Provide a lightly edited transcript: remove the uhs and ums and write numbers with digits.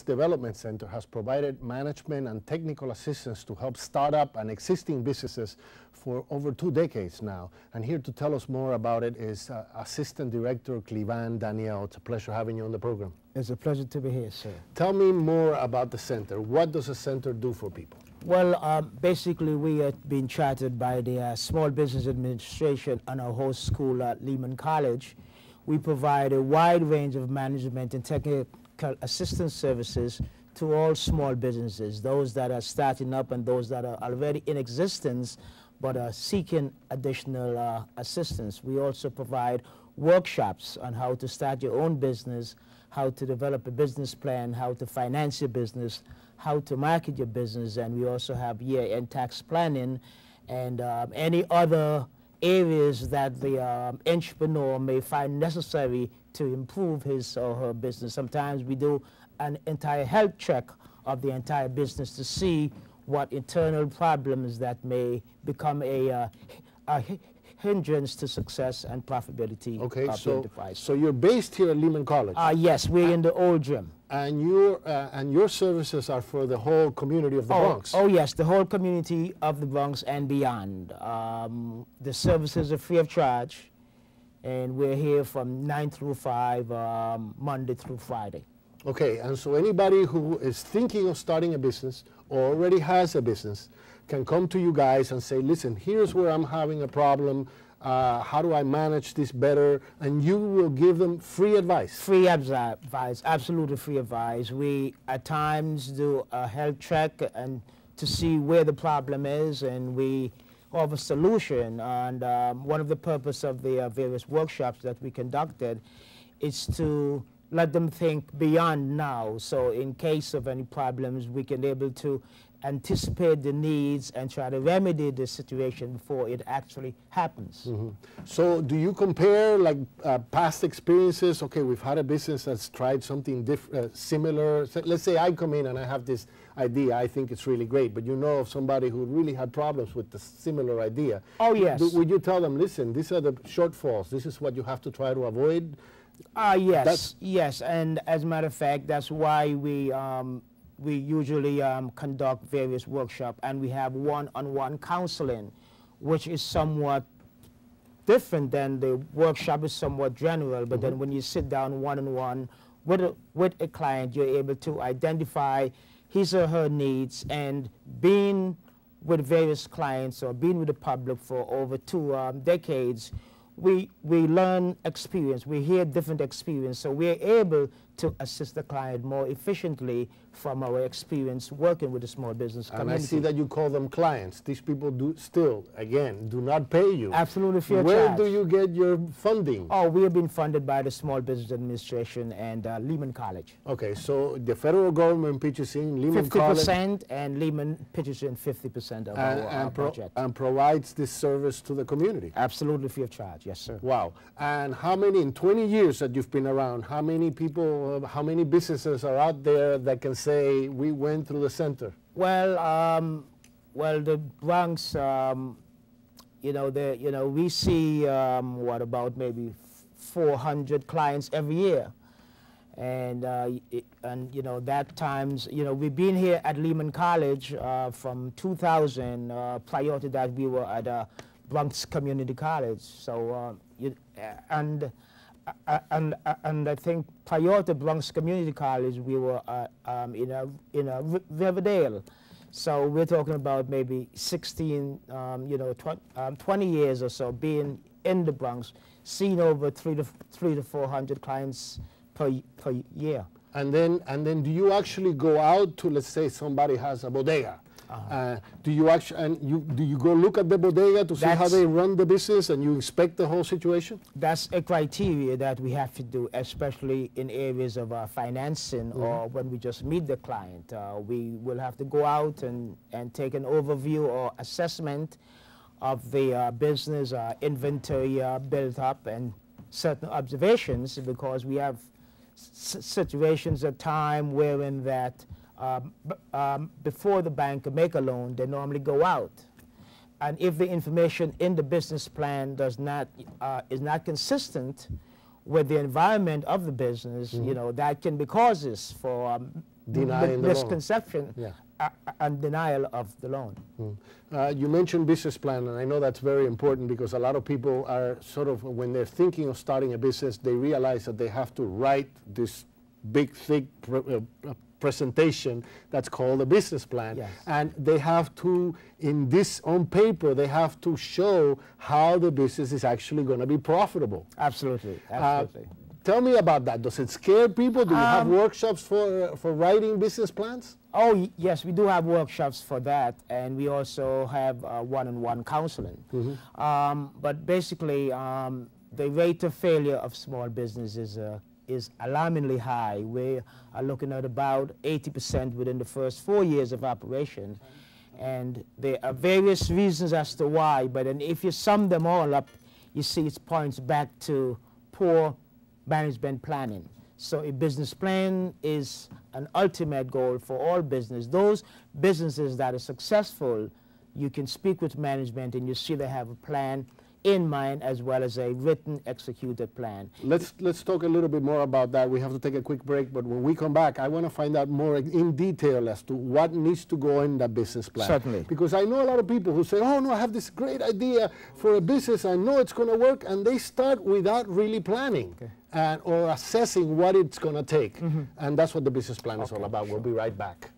Development Center has provided management and technical assistance to help startup and existing businesses for over 2 decades now. And here to tell us more about it is Assistant Director Clivan Daniel. It's a pleasure having you on the program. It's a pleasure to be here, sir. Tell me more about the center. What does the center do for people? Well, basically, we are being chartered by the Small Business Administration and our host school at Lehman College. We provide a wide range of management and technical assistance services to all small businesses, those that are starting up and those that are already in existence but are seeking additional assistance. We also provide workshops on how to start your own business, how to develop a business plan, how to finance your business, how to market your business, and we also have year-end tax planning and any other areas that the entrepreneur may find necessary to improve his or her business. Sometimes we do an entire health check of the entire business to see what internal problems that may become a hindrance to success and profitability. Okay, so you're based here at Lehman College? Yes, we're in the old gym. And your services are for the whole community of the Bronx? Oh, yes, the whole community of the Bronx and beyond. The services are free of charge, and we're here from 9 through 5, Monday through Friday. Okay, and so anybody who is thinking of starting a business or already has a business can come to you guys and say, listen, here's where I'm having a problem. How do I manage this better? And you will give them free advice. Free advice, absolutely free advice. We at times do a health check and to see where the problem is, and we offer a solution. And one of the purpose of the various workshops that we conducted is to let them think beyond now. So in case of any problems, we can be able to anticipate the needs and try to remedy the situation before it actually happens. Mm-hmm. So do you compare like past experiences? Okay, we've had a business that's tried something similar. Let's say I come in and I have this idea, I think it's really great, but you know of somebody who really had problems with the similar idea. Oh, yes. Would you tell them, listen, these are the shortfalls, this is what you have to try to avoid? Yes, and as a matter of fact, that's why we usually conduct various workshops, and we have one-on-one counseling, which is somewhat different than the workshop is somewhat general, but then when you sit down one-on-one with a client, you're able to identify his or her needs, and being with various clients or being with the public for over 2 decades, we learn experience, we hear different experience, so we're able to assist the client more efficiently from our experience working with the small business community. And I see that you call them clients. These people do not pay you. Absolutely free of Where charge. do you get your funding? Oh, we have been funded by the Small Business Administration and Lehman College. Okay, so the federal government pitches in, Lehman 50%, and Lehman pitches in 50% of our budget. And provides this service to the community? Absolutely free of charge, yes, sir. Wow. And how many, in 20 years that you've been around, how many people, how many businesses are out there that can say, we went through the center? Well, the Bronx, we see, what, about maybe 400 clients every year. And that times, we've been here at Lehman College from 2000. Prior to that, we were at Bronx Community College. So, and I think prior to Bronx Community College, we were in Riverdale. So we're talking about maybe 20 years or so being in the Bronx, seeing over 300 to 400 clients per year. And then do you actually go out to, let's say somebody has a bodega? Do you go look at the bodega to see how they run the business, and you inspect the whole situation? That's a criteria that we have to do, especially in areas of financing or when we just meet the client. We will have to go out and take an overview or assessment of the business, inventory built up, and certain observations, because we have situations at time wherein that before the bank can make a loan, they normally go out. And if the information in the business plan is not consistent with the environment of the business, you know, that can be causes for Denying the loan. misconception and denial of the loan. You mentioned business plan, and I know that's very important because a lot of people are sort of, when they're thinking of starting a business, they realize that they have to write this big, thick presentation that's called a business plan. Yes. And they have to, on paper, they have to show how the business is actually going to be profitable. Absolutely, absolutely. Tell me about that. Does it scare people? Do you have workshops for writing business plans? Oh, yes, we do have workshops for that, and we also have one-on-one counseling. But basically, the rate of failure of small businesses is alarmingly high. We are looking at about 80% within the first 4 years of operation. And there are various reasons as to why, but then if you sum them all up, you see it points back to poor management planning. So a business plan is an ultimate goal for all business. Those businesses that are successful, you can speak with management and you see they have a plan in mind as well as a written, executed plan. Let's talk a little bit more about that. We have to take a quick break, but when we come back, I want to find out more in detail as to what needs to go in that business plan. Certainly. Because I know a lot of people who say, oh no, I have this great idea for a business, I know it's going to work, and they start without really planning or assessing what it's going to take. And that's what the business plan is all about. We'll be right back.